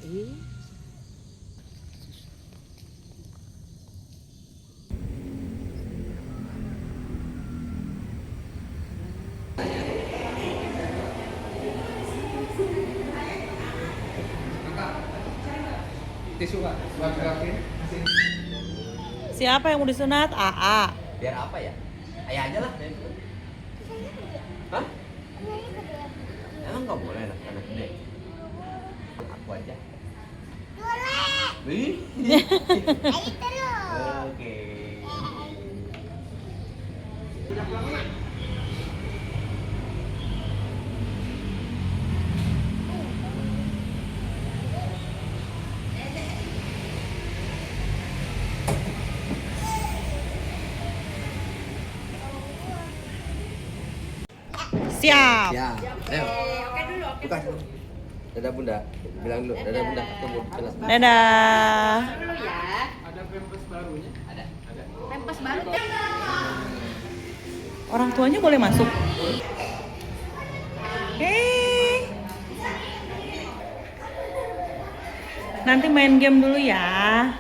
Eh, Tisu Kak, buat gerakin. siapa yang mau disunat? AA. Biar apa ya? Ayah aja lah. Hah? Emang nggak boleh anak gede? Aku aja. Boleh. Oke. Siap. Ya. Ayo. Buka. Dadah bunda. Bilang dulu. Dadah bunda. Aku mau jelas. Dadah. Dulu ya. Ada pempes barunya? Ada. Pempes baru. Orang tuanya boleh masuk. Nanti main game dulu ya.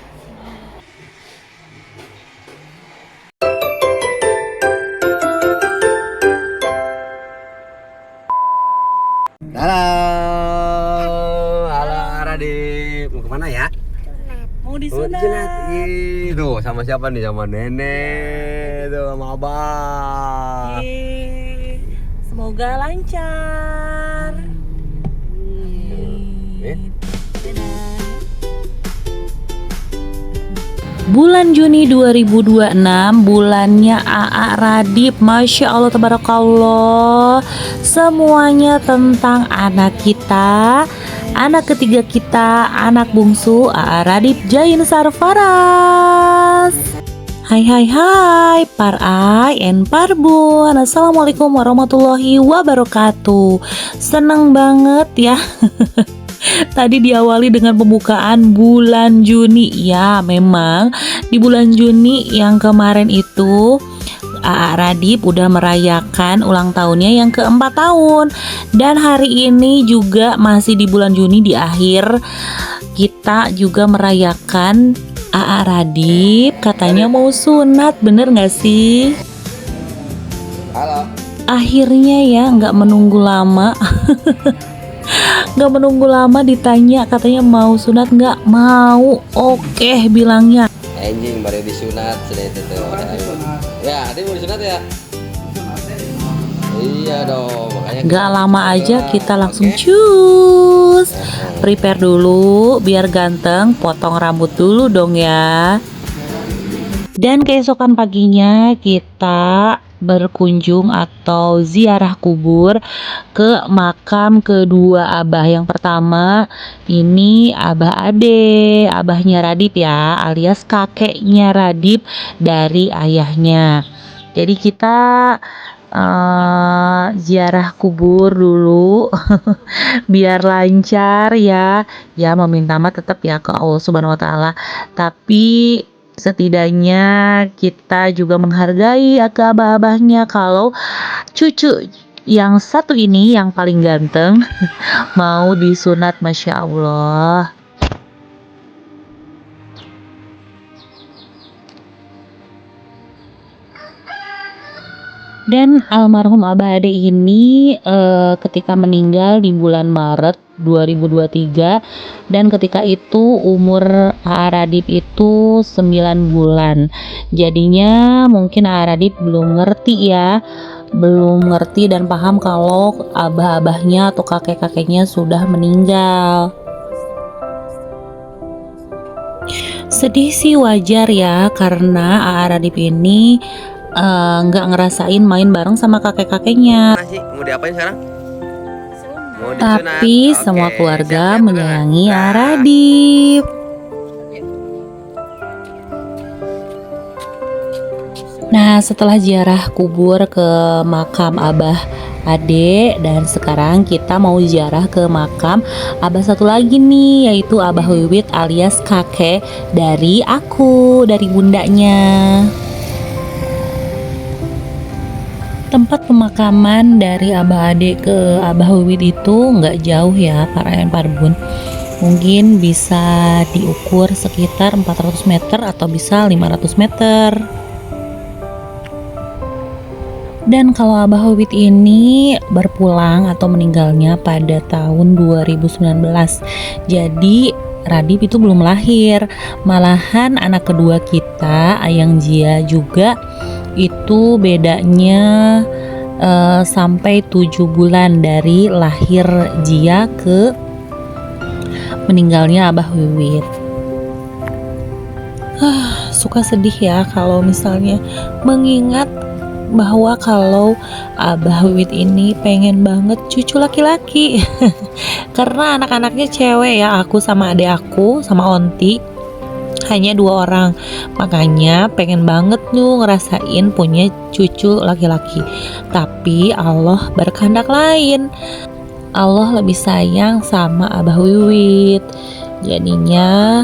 Halo. Halo Radit. Mau kemana ya? Mau Mau disunat. Ih, tuh sama siapa nih? Sama nenek. Tuh sama abang. Yeay. Semoga lancar. Nih. Dadah. Bulan Juni 2026, bulannya AA Radip. Masya Allah, tabarakallah. Semuanya tentang anak kita, anak ketiga kita, anak bungsu AA Radip Jain Sarfaras. Hai hai hai, par ai and par bun. Assalamualaikum warahmatullahi wabarakatuh. Senang banget ya. Tadi diawali dengan pembukaan bulan Juni. Ya, memang di bulan Juni yang kemarin itu AA Radip udah merayakan ulang tahunnya yang keempat tahun. Dan hari ini juga masih di bulan Juni di akhir, kita juga merayakan AA Radip katanya mau sunat. Bener gak sih? Halo. Akhirnya ya, nggak menunggu lama. Gak menunggu lama ditanya katanya mau sunat nggak? Mau. Oke bilangnya. Anjing baru disunat sudah itu tuh. Ya, tadi mau disunat ya? Iya dong, makanya Gak lama aja kita langsung Oke. cus. Prepare dulu biar ganteng, potong rambut dulu dong ya. Dan keesokan paginya kita berkunjung atau ziarah kubur ke makam kedua abah. Yang pertama ini Abah Ade, abahnya Radip ya, alias kakeknya Radip dari ayahnya. Jadi kita ziarah kubur dulu biar lancar ya. Ya meminta maaf tetap ya ke Allah Subhanahu wa taala. Tapi setidaknya kita juga menghargai ke abah-abahnya kalau cucu yang satu ini yang paling ganteng mau disunat, Masya Allah. Dan almarhum Abah Ade ini ketika meninggal di bulan Maret 2023, dan ketika itu umur AA Radip itu 9 bulan. Jadinya mungkin AA Radip belum ngerti ya, belum ngerti dan paham kalau abah-abahnya atau kakek-kakeknya sudah meninggal. Sedih sih, wajar ya, karena AA Radip ini nggak ngerasain main bareng sama kakek-kakeknya. Mana sih? Mau diapain sekarang? Mau disunat. Tapi Oke, semua keluarga siap-siap, menyayangi beneran. AA Radip. Nah, setelah ziarah kubur ke makam Abah Ade, dan sekarang kita mau ziarah ke makam Abah satu lagi nih, yaitu Abah Wiwit alias kakek dari aku, dari bundanya. Tempat pemakaman dari Abah Ade ke Abah Wiwit itu nggak jauh ya, para Parbun. Mungkin bisa diukur sekitar 400 meter atau bisa 500 meter. Dan kalau Abah Wiwit ini berpulang atau meninggalnya pada tahun 2019. Jadi Radip itu belum lahir. Malahan anak kedua kita, Ayang Jia juga, itu bedanya sampai 7 bulan dari lahir Jia ke meninggalnya Abah Wiwit. Suka sedih ya kalau misalnya mengingat bahwa kalau Abah Wiwit ini pengen banget cucu laki-laki. Karena anak-anaknya cewek ya, aku sama adik aku sama Onti hanya 2 orang. Makanya pengen banget tuh ngerasain punya cucu laki-laki. Tapi Allah berkehendak lain. Allah lebih sayang sama Abah Wiwit. Jadinya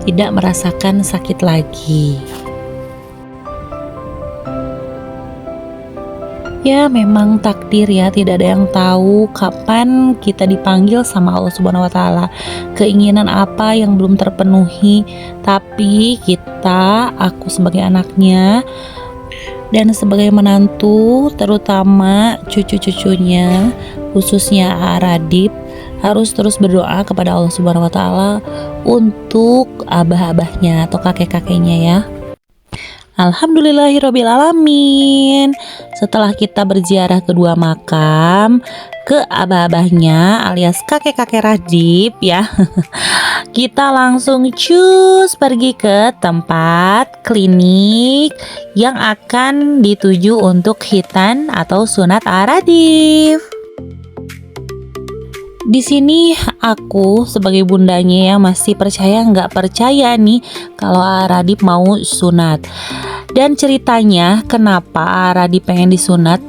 tidak merasakan sakit lagi. Ya memang takdir ya, tidak ada yang tahu kapan kita dipanggil sama Allah Subhanahu wa Ta'ala. Keinginan apa yang belum terpenuhi, tapi kita, aku sebagai anaknya dan sebagai menantu, terutama cucu-cucunya, khususnya Radip, harus terus berdoa kepada Allah Subhanahu wa Ta'ala untuk abah-abahnya atau kakek-kakeknya ya. Alhamdulillahirrabbilalamin. Setelah kita berziarah ke 2 makam, ke abah-abahnya alias kakek-kakek Radip ya, kita langsung cus pergi ke tempat klinik yang akan dituju untuk khitan atau sunat Radip. Di sini aku sebagai bundanya yang masih percaya nggak percaya nih kalau Radip mau sunat. Dan ceritanya kenapa Radip pengen disunat,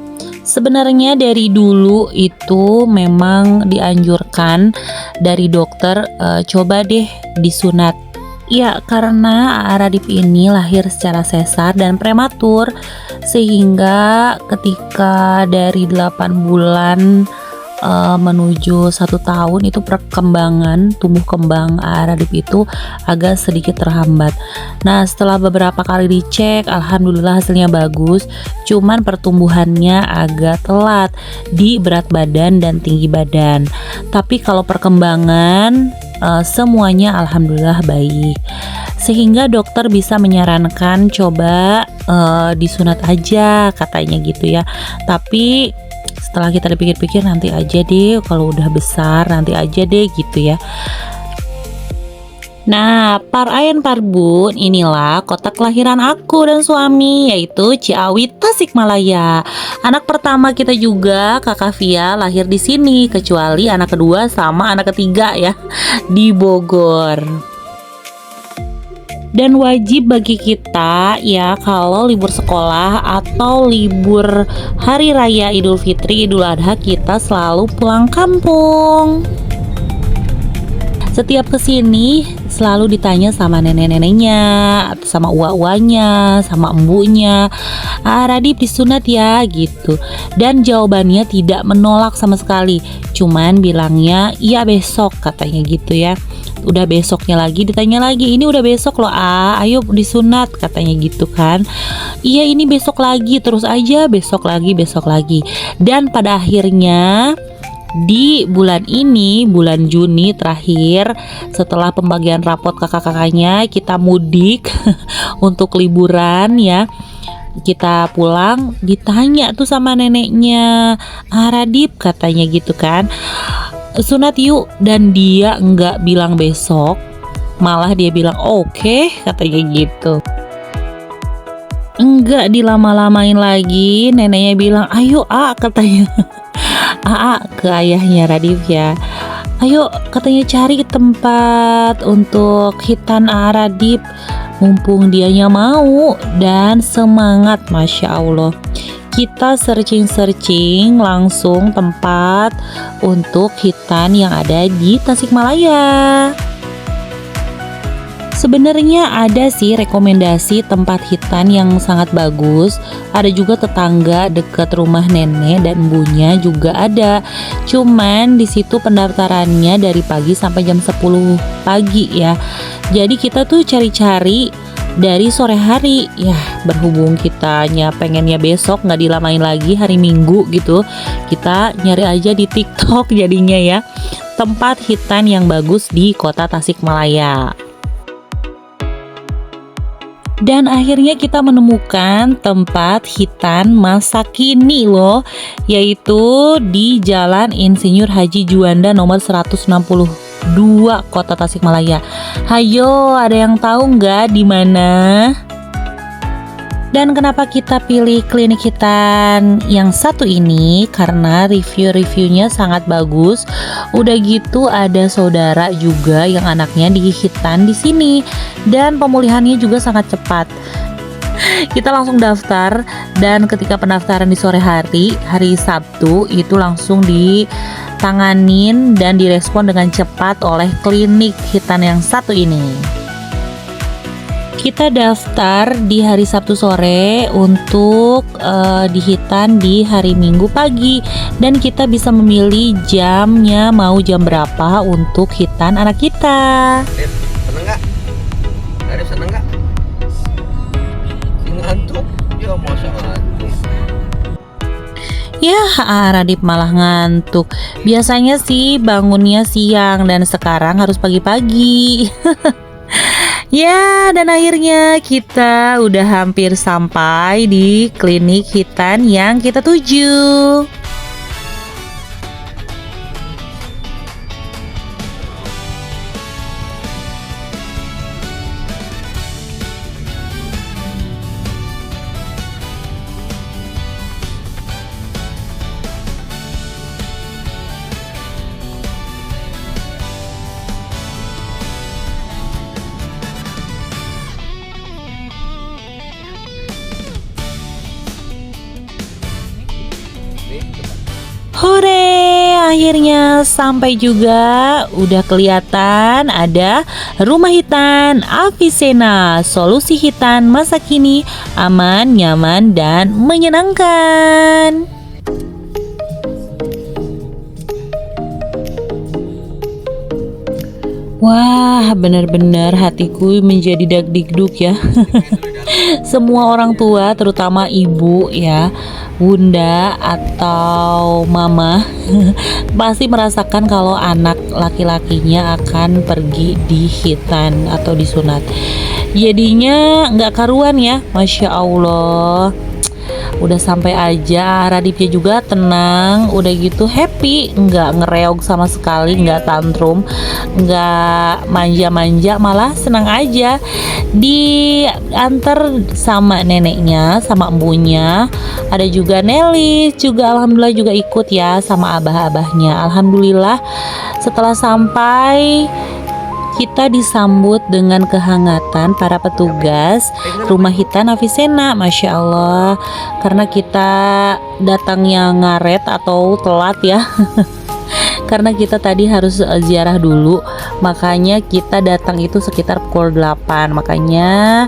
sebenarnya dari dulu itu memang dianjurkan dari dokter, coba deh disunat. Ya karena Radip ini lahir secara sesar dan prematur, sehingga ketika dari 8 bulan menuju 1 tahun itu perkembangan tumbuh kembang Radip itu agak sedikit terhambat. Nah setelah beberapa kali dicek, alhamdulillah hasilnya bagus, cuman pertumbuhannya agak telat di berat badan dan tinggi badan. Tapi kalau perkembangan semuanya alhamdulillah baik, sehingga dokter bisa menyarankan coba disunat aja katanya gitu ya. Tapi setelah kita dipikir-pikir, nanti aja deh, kalau udah besar nanti aja deh gitu ya. Nah, Par Ayan Par Bun, inilah kota kelahiran aku dan suami, yaitu Ciawi, Tasikmalaya. Anak pertama kita juga, Kakak Via, lahir di sini, kecuali anak kedua sama anak ketiga ya, di Bogor. Dan wajib bagi kita ya kalau libur sekolah atau libur hari raya Idul Fitri, Idul Adha, kita selalu pulang kampung. Setiap kesini selalu ditanya sama nenek-neneknya, atau sama uwa-uwanya, sama embunya, Radip disunat ya gitu. Dan jawabannya tidak menolak sama sekali, cuman bilangnya iya besok katanya gitu ya. Udah besoknya lagi ditanya lagi, ini udah besok loh ayo disunat katanya gitu kan. Iya ini besok lagi, terus aja besok lagi. Dan pada akhirnya di bulan ini, bulan Juni terakhir, setelah pembagian rapot kakak-kakaknya, kita mudik untuk liburan ya. Kita pulang, ditanya tuh sama neneknya, Radip katanya gitu kan, sunat yuk. Dan dia nggak bilang besok, malah dia bilang oke, katanya gitu. Enggak dilama-lamain lagi, neneknya bilang ayo katanya. Ke ayahnya Radip ya, ayo katanya cari tempat untuk khitan Radip, mumpung dianya mau dan semangat. Masya Allah, kita searching langsung tempat untuk khitan yang ada di Tasikmalaya. Sebenarnya ada sih rekomendasi tempat hitan yang sangat bagus. Ada juga tetangga dekat rumah nenek dan embunya juga ada. Cuman di situ pendaftarannya dari pagi sampai jam 10 pagi ya. Jadi kita tuh cari-cari dari sore hari ya, berhubung kitanya pengennya besok nggak dilamain lagi hari Minggu gitu, kita nyari aja di TikTok jadinya ya, tempat hitan yang bagus di kota Tasikmalaya. Dan akhirnya kita menemukan tempat hitan masa kini loh, yaitu di Jalan Insinyur Haji Juanda nomor 162 Kota Tasikmalaya. Hayo, ada yang tahu nggak di mana? Dan kenapa kita pilih klinik hitan yang satu ini? Karena review-reviewnya sangat bagus. Udah gitu ada saudara juga yang anaknya di hitan di sini dan pemulihannya juga sangat cepat. Kita langsung daftar dan ketika pendaftaran di sore hari Sabtu itu langsung ditanganin dan direspon dengan cepat oleh klinik hitan yang satu ini. Kita daftar di hari Sabtu sore untuk di hitan di hari Minggu pagi, dan kita bisa memilih jamnya mau jam berapa untuk hitan anak kita. Seneng nggak? Radip seneng nggak? Ngantuk? Ya masa ngantuk. Ya, Radip malah ngantuk. Biasanya sih bangunnya siang dan sekarang harus pagi-pagi. Ya, dan akhirnya kita udah hampir sampai di klinik hitan yang kita tuju. Hore, akhirnya sampai juga. Udah kelihatan ada rumah hitan Avicenna, solusi hitan masa kini, aman, nyaman, dan menyenangkan. Wah, benar-benar hatiku menjadi dag-digdug ya. Semua orang tua, terutama ibu ya, bunda atau mama, pasti merasakan kalau anak laki-lakinya akan pergi di hitan atau disunat. Jadinya nggak karuan ya, Masya Allah. Udah sampai aja, Radipnya juga tenang, udah gitu happy, nggak ngereog sama sekali, nggak tantrum, nggak manja-manja, malah senang aja. Diantar sama neneknya, sama embunya, ada juga Nelly, juga alhamdulillah juga ikut ya sama abah-abahnya. Alhamdulillah setelah sampai kita disambut dengan kehangatan para petugas rumah hitan Avicenna, Masya Allah, karena kita datangnya ngaret atau telat ya. Karena kita tadi harus ziarah dulu, makanya kita datang itu sekitar pukul 8. Makanya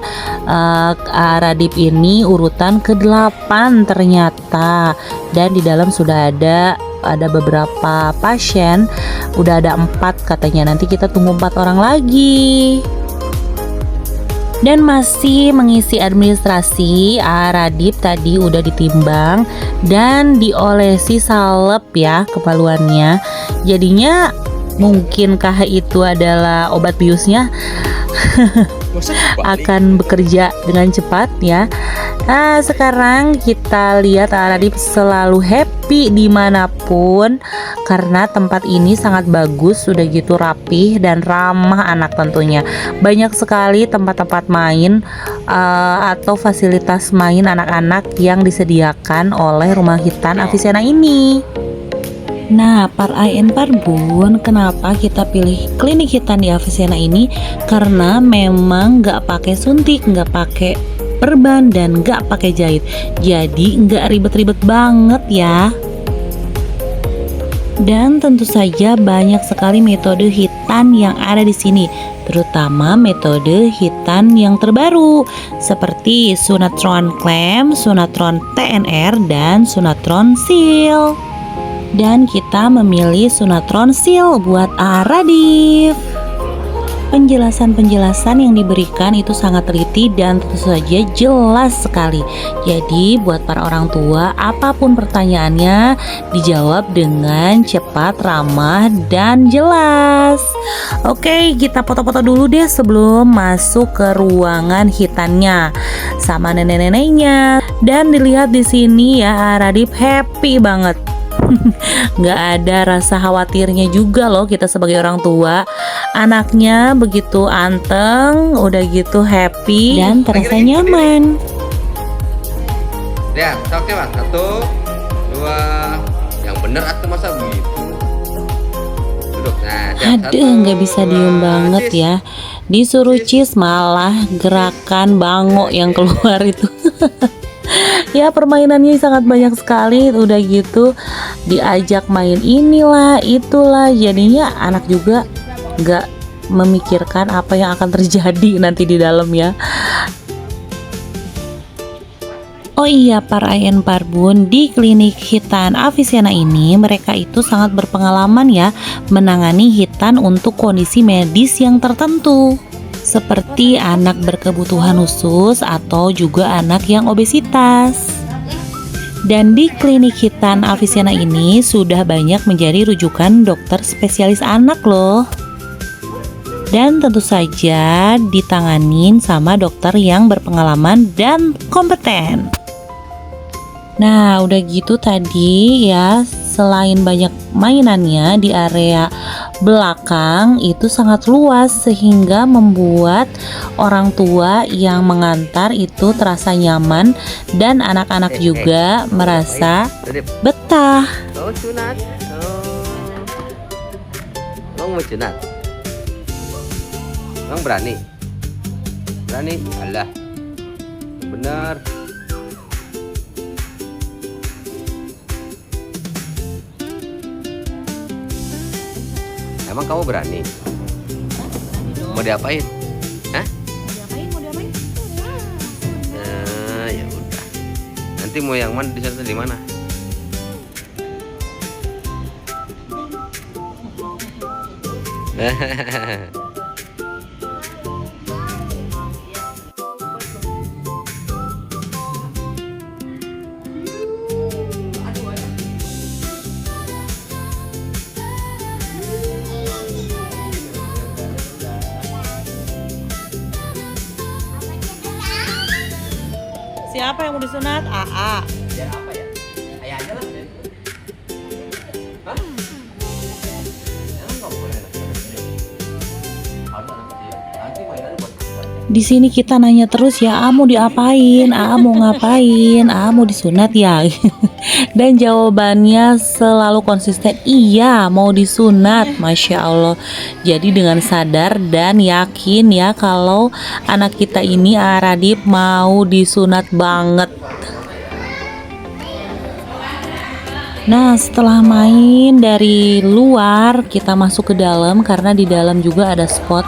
Radip ini urutan ke-8 ternyata. Dan di dalam sudah ada beberapa pasien, udah ada 4 katanya. Nanti kita tunggu 4 orang lagi. Dan masih mengisi administrasi, Radip tadi udah ditimbang dan diolesi salep ya kepaluannya. Jadinya mungkinkah itu adalah obat biusnya akan bekerja dengan cepat ya. Nah, sekarang kita lihat Radip selalu happy dimanapun karena tempat ini sangat bagus, sudah gitu rapih dan ramah anak tentunya. Banyak sekali tempat-tempat main atau fasilitas main anak-anak yang disediakan oleh rumah hitan Avicenna ini. Nah, Par Ain Par Bun, kenapa kita pilih klinik hitan di Avicenna ini? Karena memang nggak pakai suntik, nggak pakai perban, dan nggak pakai jahit. Jadi nggak ribet-ribet banget ya. Dan tentu saja banyak sekali metode hitan yang ada di sini, terutama metode hitan yang terbaru seperti sunatron klem, sunatron TNR, dan sunatron seal. Dan kita memilih sunatron seal buat Radif. Penjelasan-penjelasan yang diberikan itu sangat teliti dan tentu saja jelas sekali. Jadi buat para orang tua, apapun pertanyaannya dijawab dengan cepat, ramah, dan jelas. Oke, kita foto-foto dulu deh sebelum masuk ke ruangan hitannya sama nenek-neneknya. Dan dilihat di sini ya, Radif happy banget. Nggak ada rasa khawatirnya juga loh kita sebagai orang tua. Anaknya begitu anteng, udah gitu happy dan terasa nyaman. Lihat, oke Mas. 1, 2. Yang bener atau masa begitu? Duduk. Nah, Aduh, nggak bisa diem banget ya. Disuruh cheese malah gerakan bangok yang keluar itu. Ya, permainannya sangat banyak sekali. Udah gitu diajak main inilah itulah, jadinya anak juga nggak memikirkan apa yang akan terjadi nanti di dalam ya. Oh iya, para Ayan Parbun, di klinik hitan Avicenna ini mereka itu sangat berpengalaman ya menangani hitan untuk kondisi medis yang tertentu, seperti anak berkebutuhan khusus atau juga anak yang obesitas. Dan di klinik hitan Avicenna ini sudah banyak menjadi rujukan dokter spesialis anak loh. Dan tentu saja ditanganin sama dokter yang berpengalaman dan kompeten. Nah, udah gitu tadi ya, selain banyak mainannya di area belakang itu sangat luas sehingga membuat orang tua yang mengantar itu terasa nyaman dan anak-anak juga merasa betah. Oh, sunat. Oh. Mau sunat? Emang berani? Berani? Alah. Benar. Emang kamu berani? Mau diapain? Hah? Mau diapain? Nah, ya udah. Nanti mau yang mana di sana di mana? Siapa yang mau disunat? AA. Ya apa ya? Ayah aja lah. Hah? Emang nggak boleh lah. Harus anak kecil. Nanti mainan buat apa? Di sini kita nanya terus ya, mau diapain? Mau ngapain? Mau disunat ya? Dan jawabannya selalu konsisten, iya mau disunat. Masya Allah. Jadi dengan sadar dan yakin ya kalau anak kita ini Radif mau disunat banget. Nah, setelah main dari luar, kita masuk ke dalam karena di dalam juga ada spot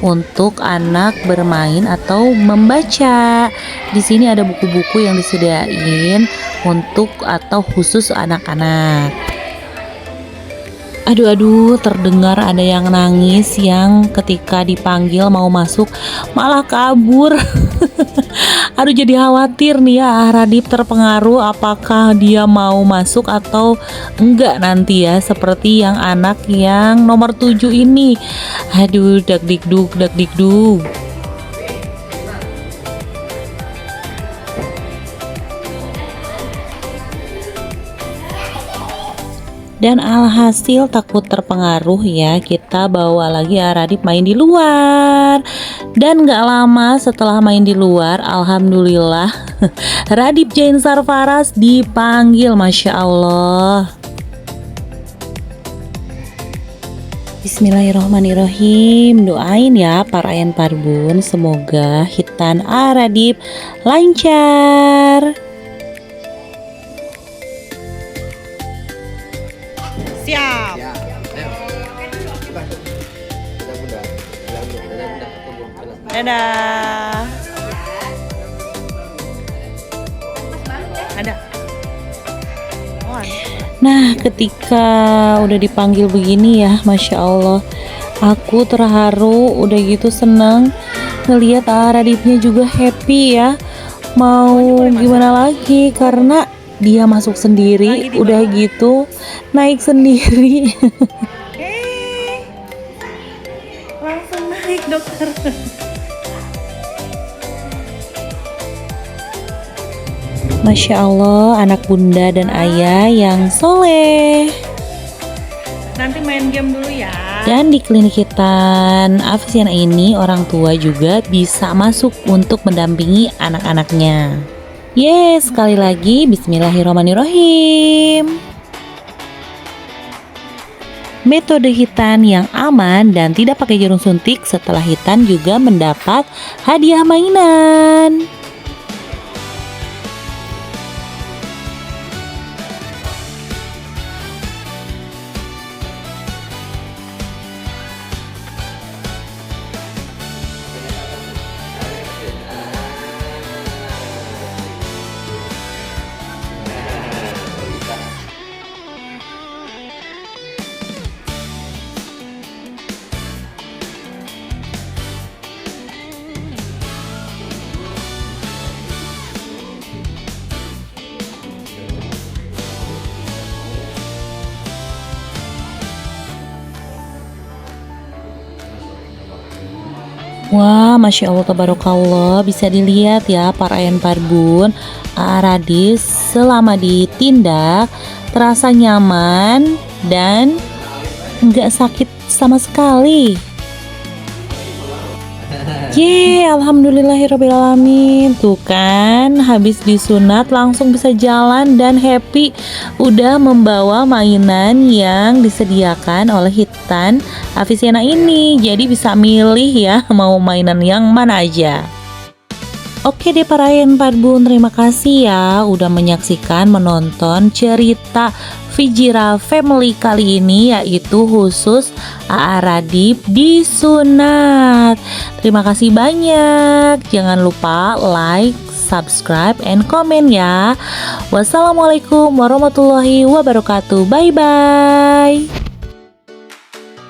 untuk anak bermain atau membaca. Di sini ada buku-buku yang disediain untuk atau khusus anak-anak. Aduh, terdengar ada yang nangis yang ketika dipanggil mau masuk malah kabur. Aduh, jadi khawatir nih ya, Radif terpengaruh apakah dia mau masuk atau enggak nanti ya, seperti yang anak yang nomor 7 ini. Aduh, dagdikduk. Dan alhasil takut terpengaruh ya, kita bawa lagi Radif main di luar. Dan gak lama setelah main di luar, alhamdulillah Radif Jain Sarfaras dipanggil, Masya Allah. Bismillahirrohmanirrohim. Doain ya para Ayan Parbun, semoga hitan Radif lancar. Siap. Ya, ayo. Buka. Dadah bunda. Dadah bunda. Tunggu. Dadah. Ada. Oh, ada. Nah, ketika udah dipanggil begini ya, Masya Allah, aku terharu, udah gitu seneng ngeliat Raditnya juga happy ya. Mau gimana lagi, karena dia masuk sendiri, udah gitu naik sendiri. Langsung naik dokter. Masya Allah, anak bunda dan ayah yang soleh. Nanti main game dulu ya. Dan di klinik hitan Afisiana ini, orang tua juga bisa masuk untuk mendampingi anak-anaknya. Yes, sekali lagi bismillahirrahmanirrahim. Metode hitan yang aman dan tidak pakai jarum suntik. Setelah hitan juga mendapat hadiah mainan. Wah, Masya Allah, tabarakallah, bisa dilihat ya para ayah parbun, Radis selama ditindak terasa nyaman dan nggak sakit sama sekali. Alhamdulillahirrabbilalamin. Tuh kan, habis disunat langsung bisa jalan dan happy. Udah membawa mainan yang disediakan oleh hitan Afisiana ini. Jadi bisa milih ya mau mainan yang mana aja. Oke deh para ayah parbun, terima kasih ya udah menyaksikan, menonton cerita Fijira Family kali ini, yaitu khusus AA Radip disunat. Terima kasih banyak. Jangan lupa like, subscribe, and comment ya. Wassalamualaikum warahmatullahi wabarakatuh. Bye bye.